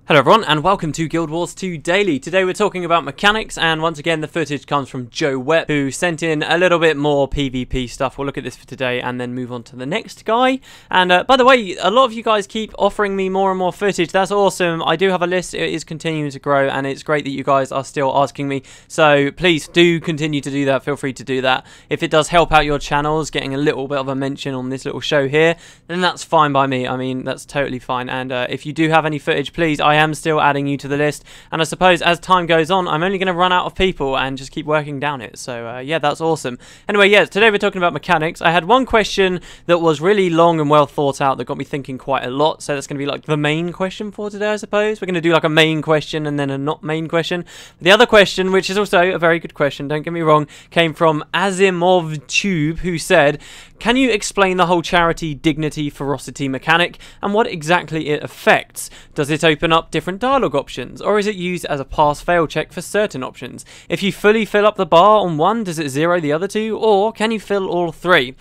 Hello everyone and welcome to Guild Wars 2 Daily. Today we're talking about mechanics, and once again the footage comes from Joe Webb, who sent in a little bit more PvP stuff. We'll look at this for today and then move on to the next guy. And by the way, a lot of you guys keep offering me more and more footage. That's awesome. I do have a list. It is continuing to grow and it's great that you guys are still asking me. So please do continue to do that. Feel free to do that. If it does help out your channels, getting a little bit of a mention on this little show here, then that's fine by me. I mean, that's totally fine. And if you do have any footage, please, I am still adding you to the list, and I suppose as time goes on I'm only going to run out of people and just keep working down it. So yeah, that's awesome. Anyway, yes, today we're talking about mechanics. I had one question that was really long and well thought out that got me thinking quite a lot, so that's going to be like the main question for today, I suppose. We're going to do like a main question and then a not main question. The other question, which is also a very good question, don't get me wrong, came from Asimov Tube, who said, can you explain the whole charity, dignity, ferocity mechanic and what exactly it affects? Does it open up different dialogue options, or is it used as a pass-fail check for certain options? If you fully fill up the bar on one, does it zero the other two, or can you fill all three?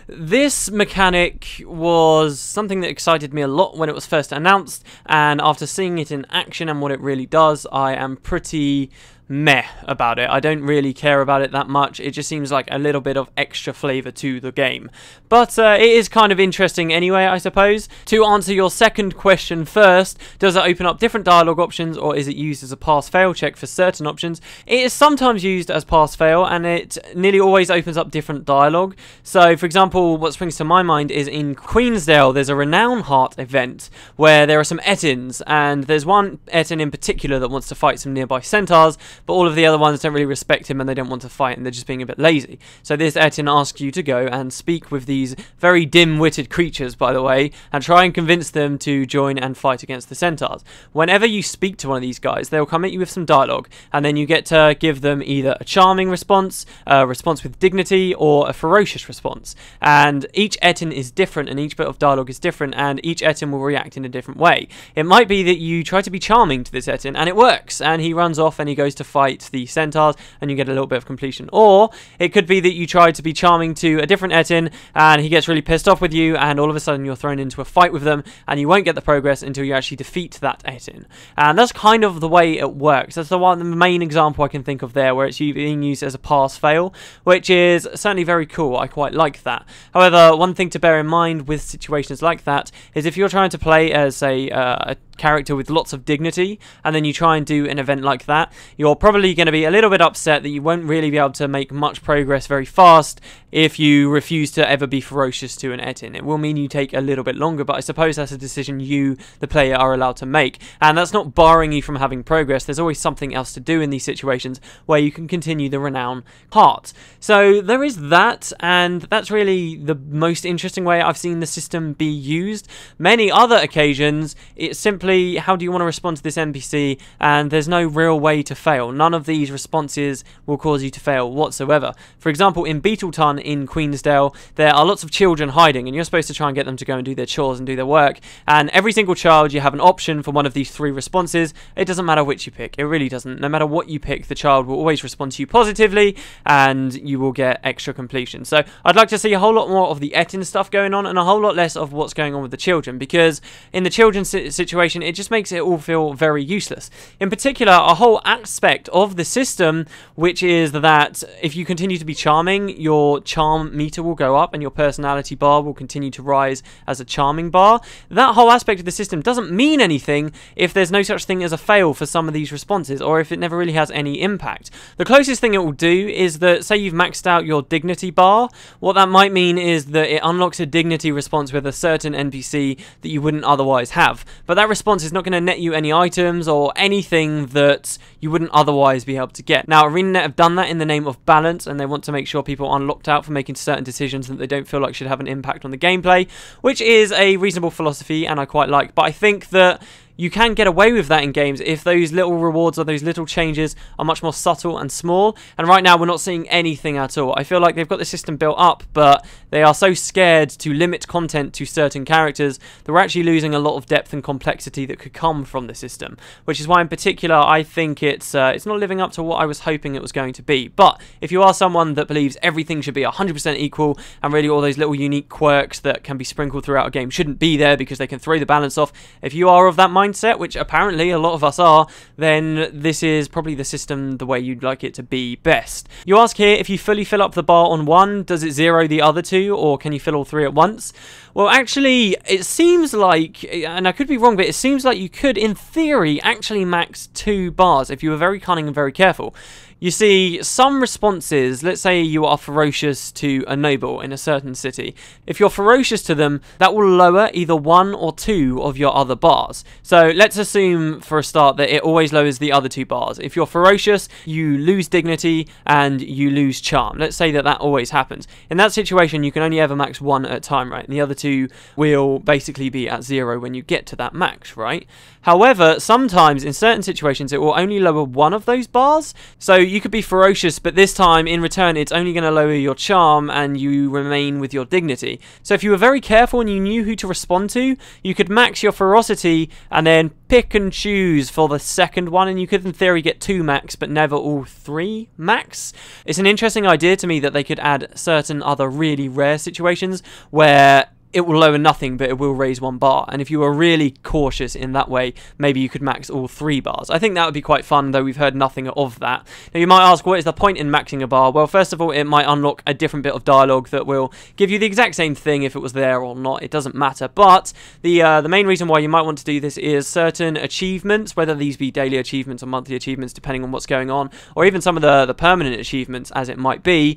This mechanic was something that excited me a lot when it was first announced, and after seeing it in action and what it really does, I am pretty meh about it. I don't really care about it that much. It just seems like a little bit of extra flavour to the game. But it is kind of interesting anyway, I suppose. To answer your second question first, does it open up different dialogue options, or is it used as a pass-fail check for certain options? It is sometimes used as pass-fail, and it nearly always opens up different dialogue. So, for example, what springs to my mind is in Queensdale, there's a Renown Heart event where there are some Ettins, and there's one Ettin in particular that wants to fight some nearby centaurs, but all of the other ones don't really respect him and they don't want to fight, and they're just being a bit lazy. So this Ettin asks you to go and speak with these very dim-witted creatures, by the way, and try and convince them to join and fight against the centaurs. Whenever you speak to one of these guys, they'll come at you with some dialogue, and then you get to give them either a charming response, a response with dignity, or a ferocious response. And each Ettin is different, and each bit of dialogue is different, and each Ettin will react in a different way. It might be that you try to be charming to this Ettin, and it works, and he runs off and he goes to fight the centaurs, and you get a little bit of completion. Or it could be that you try to be charming to a different Ettin, and he gets really pissed off with you, and all of a sudden you're thrown into a fight with them, and you won't get the progress until you actually defeat that Ettin. And that's kind of the way it works. That's the main example I can think of there, where it's being used as a pass-fail, which is certainly very cool. I quite like that. However, one thing to bear in mind with situations like that is if you're trying to play as a character with lots of dignity, and then you try and do an event like that, you're probably going to be a little bit upset that you won't really be able to make much progress very fast if you refuse to ever be ferocious to an Ettin. It will mean you take a little bit longer, but I suppose that's a decision you, the player, are allowed to make, and that's not barring you from having progress. There's always something else to do in these situations where you can continue the Renown Heart. So there is that, and that's really the most interesting way I've seen the system be used. Many other occasions, it's simply, how do you want to respond to this NPC, and there's no real way to fail. None of these responses will cause you to fail whatsoever. For example, in Beetleton in Queensdale, there are lots of children hiding, and you're supposed to try and get them to go and do their chores and do their work, and every single child, you have an option for one of these three responses. It doesn't matter which you pick. It really doesn't. No matter what you pick, the child will always respond to you positively, and you will get extra completion. So I'd like to see a whole lot more of the Ettin stuff going on, and a whole lot less of what's going on with the children, because in the children's situation, it just makes it all feel very useless. In particular, a whole aspect of the system, which is that if you continue to be charming, your charm meter will go up and your personality bar will continue to rise as a charming bar. That whole aspect of the system doesn't mean anything if there's no such thing as a fail for some of these responses, or if it never really has any impact. The closest thing it will do is that, say you've maxed out your dignity bar, what that might mean is that it unlocks a dignity response with a certain NPC that you wouldn't otherwise have, but that response is not going to net you any items or anything that you wouldn't otherwise be able to get. Now, ArenaNet have done that in the name of balance, and they want to make sure people aren't locked out for making certain decisions that they don't feel like should have an impact on the gameplay, which is a reasonable philosophy and I quite like. But I think that you can get away with that in games if those little rewards or those little changes are much more subtle and small, and right now we're not seeing anything at all. I feel like they've got the system built up, but they are so scared to limit content to certain characters that we're actually losing a lot of depth and complexity that could come from the system, which is why in particular I think it's not living up to what I was hoping it was going to be. But if you are someone that believes everything should be 100% equal, and really all those little unique quirks that can be sprinkled throughout a game shouldn't be there because they can throw the balance off, if you are of that mindset, mindset, which apparently a lot of us are, then this is probably the system the way you'd like it to be best. You ask here, if you fully fill up the bar on one, does it zero the other two, or can you fill all three at once? Well, actually, it seems like, and I could be wrong, but it seems like you could, in theory, actually max 2 bars if you were very cunning and very careful. You see, some responses, let's say you are ferocious to a noble in a certain city. If you're ferocious to them, that will lower either 1 or 2 of your other bars. So let's assume for a start that it always lowers the other 2 bars. If you're ferocious, you lose dignity and you lose charm. Let's say that always happens. In that situation, you can only ever max 1 at a time, right? And the other 2 will basically be at 0 when you get to that max, right? However, sometimes in certain situations, it will only lower 1 of those bars. So you could be ferocious, but this time in return it's only going to lower your charm and you remain with your dignity. So if you were very careful and you knew who to respond to, you could max your ferocity and then pick and choose for the second one, and you could in theory get 2 max but never all 3 max. It's an interesting idea to me that they could add certain other really rare situations where it will lower nothing, but it will raise 1 bar. And if you were really cautious in that way, maybe you could max all 3 bars. I think that would be quite fun, though we've heard nothing of that. Now, you might ask, what is the point in maxing a bar? Well, first of all, it might unlock a different bit of dialogue that will give you the exact same thing if it was there or not. It doesn't matter. But the main reason why you might want to do this is certain achievements, whether these be daily achievements or monthly achievements, depending on what's going on, or even some of the permanent achievements, as it might be,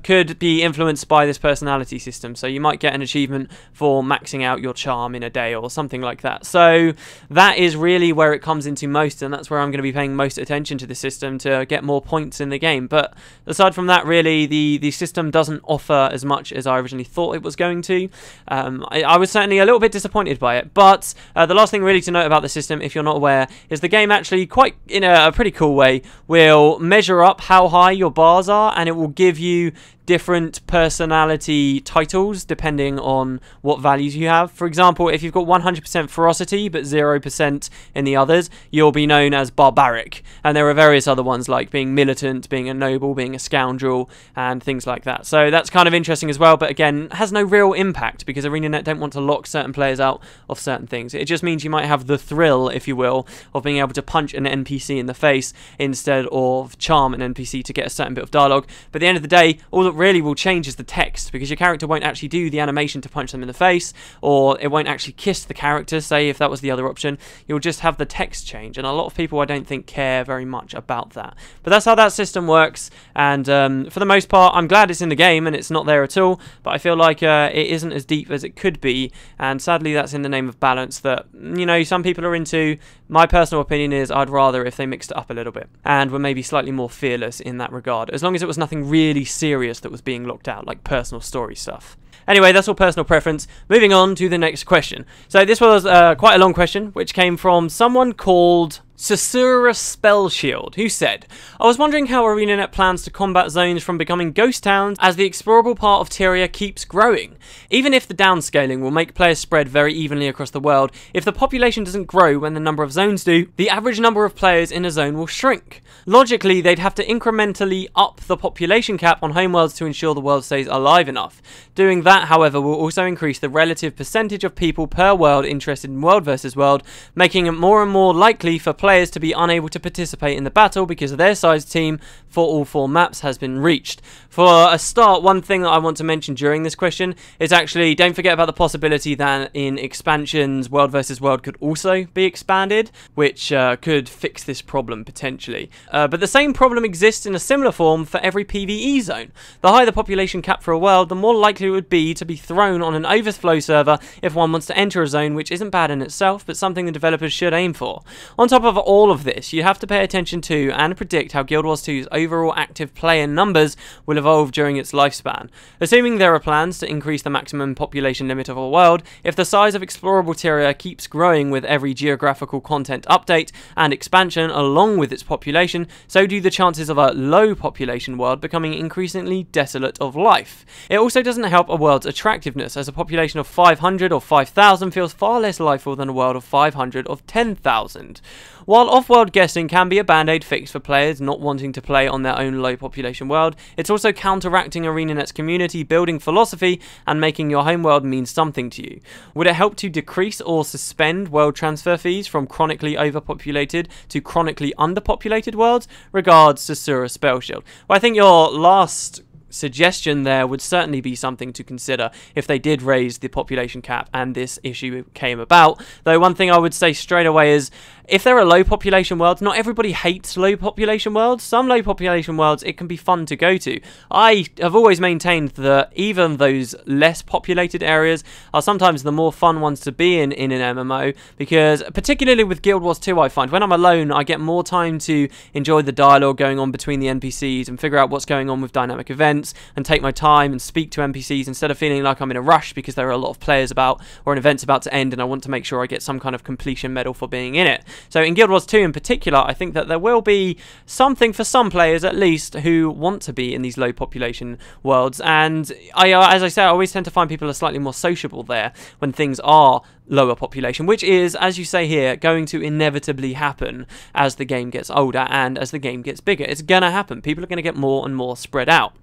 could be influenced by this personality system. So you might get an achievement for maxing out your charm in a day or something like that. So that is really where it comes into most, and that's where I'm going to be paying most attention to the system to get more points in the game. But aside from that, really, the system doesn't offer as much as I originally thought it was going to. I was certainly a little bit disappointed by it, but the last thing really to note about the system, if you're not aware, is the game actually quite, in a pretty cool way, will measure up how high your bars are, and it will give you different personality titles depending on what values you have. For example, if you've got 100% ferocity but 0% in the others, you'll be known as barbaric. And there are various other ones like being militant, being a noble, being a scoundrel, and things like that. So that's kind of interesting as well, but again, has no real impact because ArenaNet don't want to lock certain players out of certain things. It just means you might have the thrill, if you will, of being able to punch an NPC in the face instead of charm an NPC to get a certain bit of dialogue. But at the end of the day, all that really will change is the text, because your character won't actually do the animation to punch them in the face, or it won't actually kiss the character, say, if that was the other option. You'll just have the text change, and a lot of people I don't think care very much about that. But that's how that system works, and for the most part I'm glad it's in the game and it's not there at all, but I feel like it isn't as deep as it could be, and sadly that's in the name of balance that, you know, some people are into. My personal opinion is I'd rather if they mixed it up a little bit and were maybe slightly more fearless in that regard, as long as it was nothing really serious that was being looked out, like personal story stuff. Anyway, that's all personal preference. Moving on to the next question. So this was quite a long question, which came from someone called Susura Spellshield, who said, I was wondering how ArenaNet plans to combat zones from becoming ghost towns as the explorable part of Tyria keeps growing. Even if the downscaling will make players spread very evenly across the world, if the population doesn't grow when the number of zones do, the average number of players in a zone will shrink. Logically, they'd have to incrementally up the population cap on homeworlds to ensure the world stays alive enough. Doing that, however, will also increase the relative percentage of people per world interested in world versus world, making it more and more likely for players to be unable to participate in the battle because their size team for all 4 maps has been reached. For a start, one thing that I want to mention during this question is actually, don't forget about the possibility that in expansions, world versus world could also be expanded, which could fix this problem potentially. But the same problem exists in a similar form for every PvE zone. The higher the population cap for a world, the more likely it would be to be thrown on an overflow server if one wants to enter a zone, which isn't bad in itself, but something the developers should aim for. On top of all of this, you have to pay attention to and predict how Guild Wars 2's overall active player numbers will evolve during its lifespan. Assuming there are plans to increase the maximum population limit of a world, if the size of explorable Tyria keeps growing with every geographical content update and expansion along with its population, so do the chances of a low population world becoming increasingly desolate of life. It also doesn't help a world's attractiveness, as a population of 500 or 5,000 feels far less lifeful than a world of 500 of 10,000. While off-world guessing can be a band-aid fix for players not wanting to play on their own low population world, it's also counteracting ArenaNet's community building philosophy and making your home world mean something to you. Would it help to decrease or suspend world transfer fees from chronically overpopulated to chronically underpopulated worlds? Regards, Sasura Spellshield. Well, I think your last suggestion there would certainly be something to consider if they did raise the population cap and this issue came about. Though one thing I would say straight away is, if there are low population worlds, not everybody hates low population worlds. Some low population worlds, it can be fun to go to. I have always maintained that even those less populated areas are sometimes the more fun ones to be in an MMO, because particularly with Guild Wars 2, I find when I'm alone, I get more time to enjoy the dialogue going on between the NPCs and figure out what's going on with dynamic events and take my time and speak to NPCs instead of feeling like I'm in a rush because there are a lot of players about or an event's about to end and I want to make sure I get some kind of completion medal for being in it. So in Guild Wars 2 in particular, I think that there will be something for some players at least who want to be in these low population worlds, and as I say, I always tend to find people are slightly more sociable there when things are lower population, which is, as you say here, going to inevitably happen as the game gets older and as the game gets bigger. It's going to happen. People are going to get more and more spread out.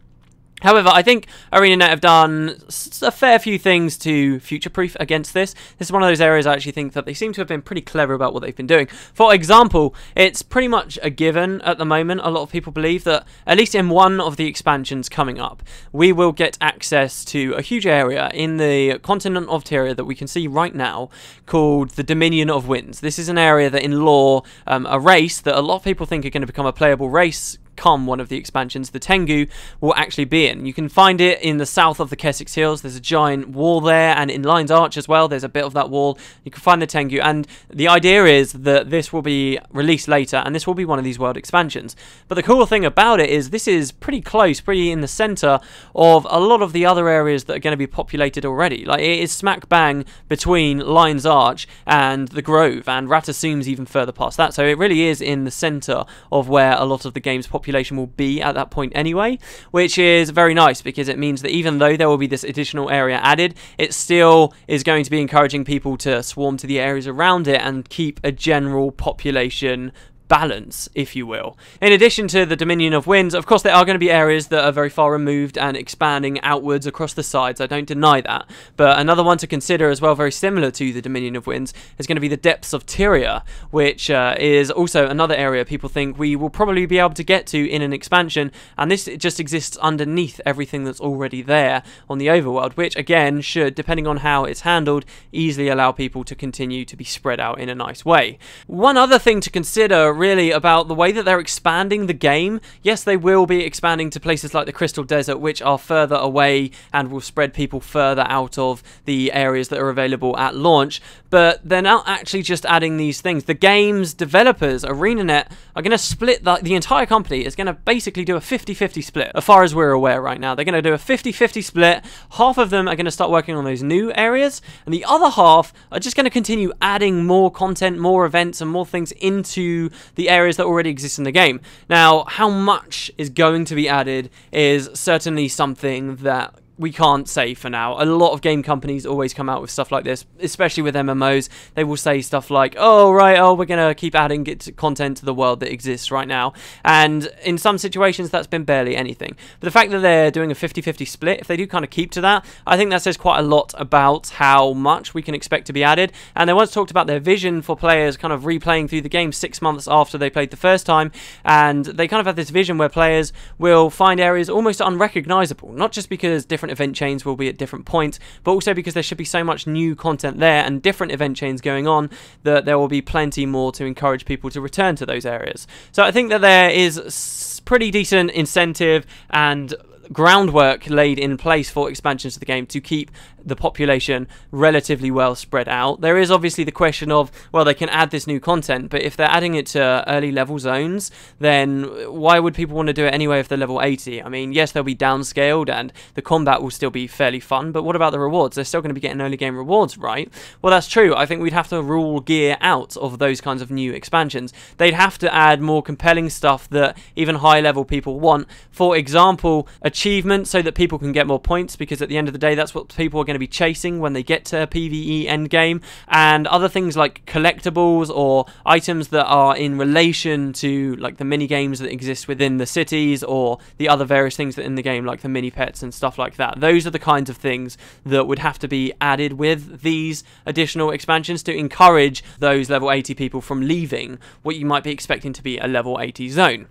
However, I think ArenaNet have done a fair few things to future-proof against this. This is one of those areas I actually think that they seem to have been pretty clever about what they've been doing. For example, it's pretty much a given at the moment. A lot of people believe that, at least in one of the expansions coming up, we will get access to a huge area in the continent of Tyria that we can see right now called the Dominion of Winds. This is an area that in lore, a race that a lot of people think are going to become a playable race come one of the expansions, the Tengu, will actually be in. You can find it in the south of the Kessex Hills. There's a giant wall there, and in Lion's Arch as well, there's a bit of that wall. You can find the Tengu, and the idea is that this will be released later, and this will be one of these world expansions. But the cool thing about it is this is pretty close, pretty in the center of a lot of the other areas that are going to be populated already. Like, it is smack bang between Lion's Arch and the Grove, and Ratasum's even further past that. So it really is in the center of where a lot of the game's population will be at that point anyway, which is very nice because it means that even though there will be this additional area added, it still is going to be encouraging people to swarm to the areas around it and keep a general population balance, if you will. In addition to the Dominion of Winds, of course, there are going to be areas that are very far removed and expanding outwards across the sides. I don't deny that. But another one to consider as well, very similar to the Dominion of Winds, is going to be the Depths of Tyria, which is also another area people think we will probably be able to get to in an expansion, and this just exists underneath everything that's already there on the overworld, which again should, depending on how it's handled, easily allow people to continue to be spread out in a nice way. One other thing to consider really about the way that they're expanding the game, yes, they will be expanding to places like the Crystal Desert, which are further away and will spread people further out of the areas that are available at launch, but they're not actually just adding these things. The game's developers, ArenaNet, are going to split the entire company is going to basically do a 50-50 split, as far as we're aware right now. They're going to do a 50-50 split. Half of them are going to start working on those new areas, and the other half are just going to continue adding more content, more events, and more things into the areas that already exist in the game. Now, how much is going to be added is certainly something that we can't say for now. A lot of game companies always come out with stuff like this, especially with MMOs. They will say stuff like, oh, right, we're going to keep adding content to the world that exists right now. And in some situations, that's been barely anything. But the fact that they're doing a 50-50 split, if they do kind of keep to that, I think that says quite a lot about how much we can expect to be added. And they once talked about their vision for players kind of replaying through the game 6 months after they played the first time. And they kind of have this vision where players will find areas almost unrecognizable, not just because different event chains will be at different points, but also because there should be so much new content there and different event chains going on that there will be plenty more to encourage people to return to those areas. So I think that there is pretty decent incentive and groundwork laid in place for expansions to the game to keep the population relatively well spread out. There is obviously the question of, well, they can add this new content, but if they're adding it to early level zones, then why would people want to do it anyway if they're level 80? I mean, yes, they'll be downscaled and the combat will still be fairly fun, but what about the rewards? They're still going to be getting early game rewards, right? Well, that's true. I think we'd have to rule gear out of those kinds of new expansions. They'd have to add more compelling stuff that even high level people want. For example, a achievements so that people can get more points, because at the end of the day that's what people are going to be chasing when they get to a PvE endgame, and other things like collectibles or items that are in relation to like the mini games that exist within the cities, or the other various things that in the game, like the mini pets and stuff like that. Those are the kinds of things that would have to be added with these additional expansions to encourage those level 80 people from leaving what you might be expecting to be a level 80 zone.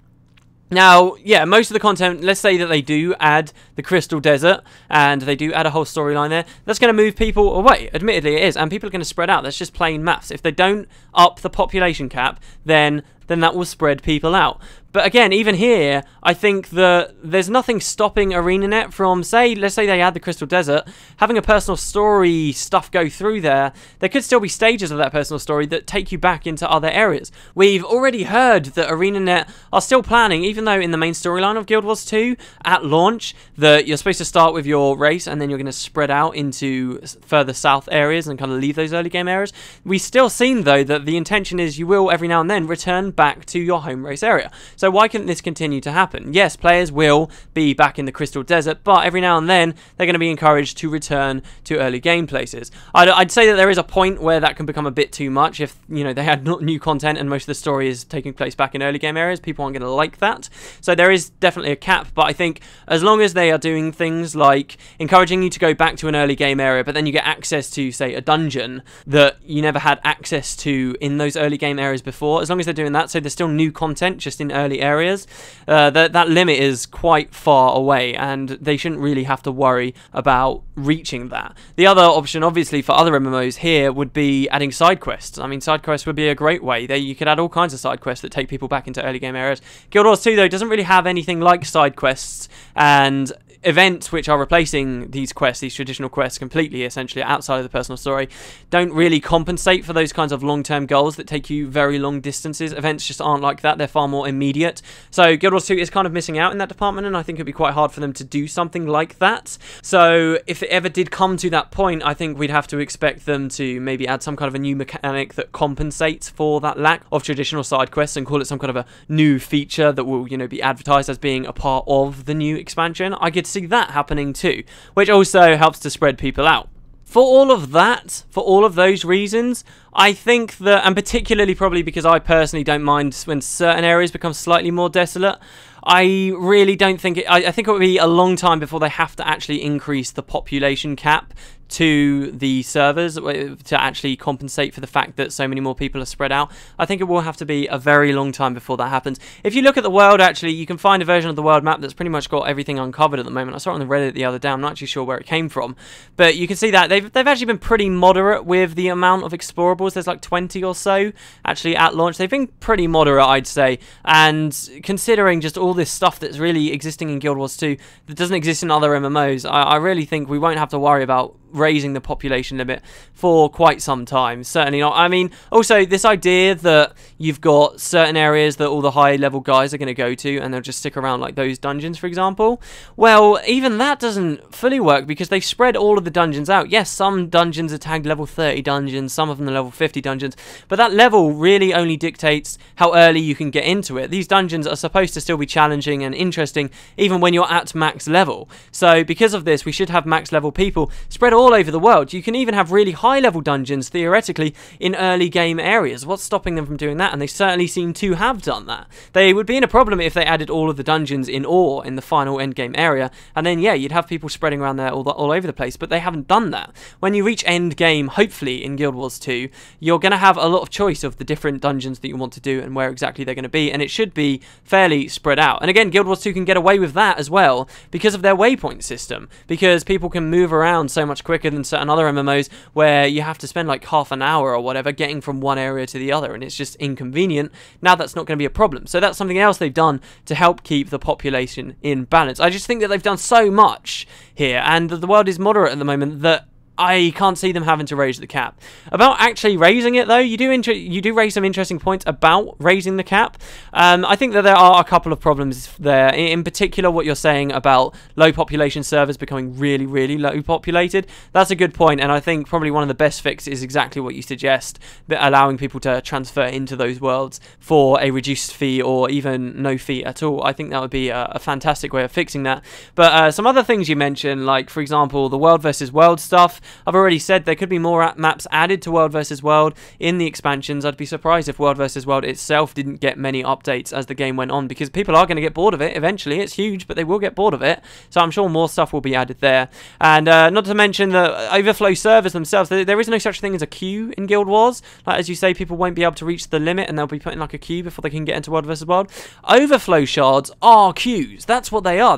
Now, yeah, most of the content, let's say that they do add the Crystal Desert, and they do add a whole storyline there, that's going to move people away. Admittedly, it is, and people are going to spread out. That's just plain maths. If they don't up the population cap, then that will spread people out. But again, even here, I think that there's nothing stopping ArenaNet from, let's say they add the Crystal Desert, having a personal story stuff go through there. There could still be stages of that personal story that take you back into other areas. We've already heard that ArenaNet are still planning, even though in the main storyline of Guild Wars 2, at launch, that you're supposed to start with your race and then you're going to spread out into further south areas and kind of leave those early game areas. We've still seen, though, that the intention is you will every now and then return back to your home race area. So why couldn't this continue to happen? Yes, players will be back in the Crystal Desert, but every now and then they're going to be encouraged to return to early game places. I'd say that there is a point where that can become a bit too much. If, you know, they had new content and most of the story is taking place back in early game areas, people aren't going to like that. So there is definitely a cap, but I think as long as they are doing things like encouraging you to go back to an early game area, but then you get access to, say, a dungeon that you never had access to in those early game areas before, as long as they're doing that, so there's still new content just in early areas, that limit is quite far away, and they shouldn't really have to worry about reaching that. The other option, obviously, for other MMOs here would be adding side quests. I mean, side quests would be a great way. You could add all kinds of side quests that take people back into early game areas. Guild Wars 2, though, doesn't really have anything like side quests, and events which are replacing these quests, these traditional quests completely, essentially, outside of the personal story, don't really compensate for those kinds of long-term goals that take you very long distances. Events just aren't like that. They're far more immediate. So Guild Wars 2 is kind of missing out in that department, and I think it'd be quite hard for them to do something like that. So if it ever did come to that point, I think we'd have to expect them to maybe add some kind of a new mechanic that compensates for that lack of traditional side quests and call it some kind of a new feature that will, you know, be advertised as being a part of the new expansion. I could see that happening too, which also helps to spread people out. For all of that, for all of those reasons, I think that, and particularly probably because I personally don't mind when certain areas become slightly more desolate, I really don't think I think it would be a long time before they have to actually increase the population cap to the servers to actually compensate for the fact that so many more people are spread out. I think it will have to be a very long time before that happens. If you look at the world, actually, you can find a version of the world map that's pretty much got everything uncovered at the moment. I saw it on the Reddit the other day. I'm not actually sure where it came from, but you can see that they've actually been pretty moderate with the amount of explorables. There's like 20 or so actually at launch. They've been pretty moderate, I'd say, and considering just all this stuff that's really existing in Guild Wars 2 that doesn't exist in other MMOs, I really think we won't have to worry about raising the population limit for quite some time. Certainly not. I mean, also this idea that you've got certain areas that all the high level guys are going to go to and they'll just stick around, like those dungeons, for example. Well, even that doesn't fully work because they've spread all of the dungeons out. Yes, some dungeons are tagged level 30 dungeons, some of them are level 50 dungeons, but that level really only dictates how early you can get into it. These dungeons are supposed to still be challenging and interesting even when you're at max level. So because of this, we should have max level people spread all over the world. You can even have really high level dungeons theoretically in early game areas. What's stopping them from doing that? And they certainly seem to have done that. They would be in a problem if they added all of the dungeons in ore in the final end game area, and then yeah, you'd have people spreading around there all over the place, but they haven't done that. When you reach end game, hopefully in Guild Wars 2, you're going to have a lot of choice of the different dungeons that you want to do and where exactly they're going to be, and it should be fairly spread out. And again, Guild Wars 2 can get away with that as well because of their waypoint system, because people can move around so much quicker than certain other MMOs where you have to spend like half an hour or whatever getting from one area to the other, and it's just inconvenient. Now that's not going to be a problem. So that's something else they've done to help keep the population in balance. I just think that they've done so much here, and the world is moderate at the moment, that I can't see them having to raise the cap. About actually raising it, though, you do raise some interesting points about raising the cap. I think that there are a couple of problems there. In particular, what you're saying about low population servers becoming really, really low populated. That's a good point, and I think probably one of the best fixes is exactly what you suggest, allowing people to transfer into those worlds for a reduced fee or even no fee at all. I think that would be a fantastic way of fixing that. But some other things you mentioned, like, for example, the world versus world stuff. I've already said there could be more maps added to World vs. World in the expansions. I'd be surprised if World vs. World itself didn't get many updates as the game went on, because people are going to get bored of it eventually. It's huge, but they will get bored of it. So I'm sure more stuff will be added there. And not to mention the overflow servers themselves. There is no such thing as a queue in Guild Wars. Like, as you say, people won't be able to reach the limit, and they'll be put in like a queue before they can get into World vs. World. Overflow shards are queues. That's what they are.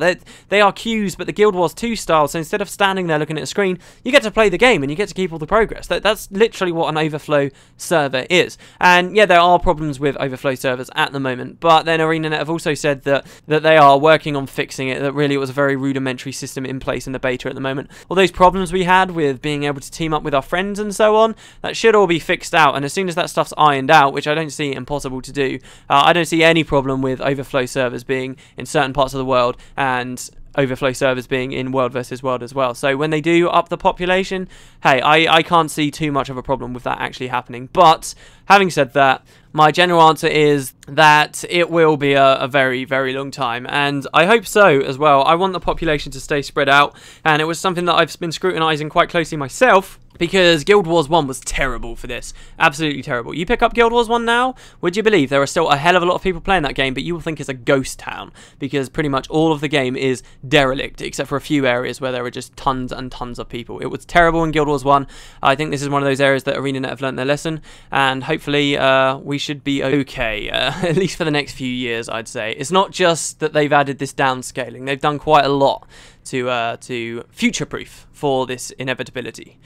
They are queues, but the Guild Wars 2 style. So instead of standing there looking at a screen, you get to play the game and you get to keep all the progress. That's literally what an overflow server is. And yeah, there are problems with overflow servers at the moment, but then ArenaNet have also said that they are working on fixing it, that really it was a very rudimentary system in place in the beta at the moment. All those problems we had with being able to team up with our friends and so on, that should all be fixed out, and as soon as that stuff's ironed out, which I don't see impossible to do, I don't see any problem with overflow servers being in certain parts of the world and overflow servers being in World vs. World as well. So when they do up the population, hey, I can't see too much of a problem with that actually happening. But having said that, my general answer is that it will be a very, very long time, and I hope so as well. I want the population to stay spread out, and it was something that I've been scrutinising quite closely myself, because Guild Wars 1 was terrible for this. Absolutely terrible. You pick up Guild Wars 1 now, would you believe there are still a hell of a lot of people playing that game, but you will think it's a ghost town, because pretty much all of the game is derelict, except for a few areas where there are just tons and tons of people. It was terrible in Guild Wars 1. I think this is one of those areas that ArenaNet have learnt their lesson, and hopefully we should be okay, at least for the next few years, I'd say. It's not just that they've added this downscaling. They've done quite a lot to future-proof for this inevitability.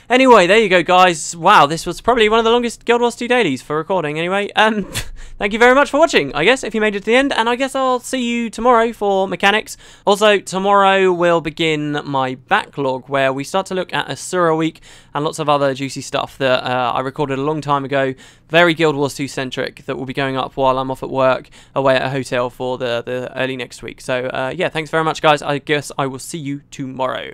Anyway, there you go, guys. Wow, this was probably one of the longest Guild Wars 2 dailies for recording anyway. Thank you very much for watching, I guess, if you made it to the end, and I guess I'll see you tomorrow for mechanics. Also, tomorrow we'll begin my backlog, where we start to look at Asura Week and lots of other juicy stuff that I recorded a long time ago, very Guild Wars 2 centric, that will be going up while I'm off at work, away at a hotel for the early next week. So, yeah, thanks very much, guys. I guess I will see you tomorrow.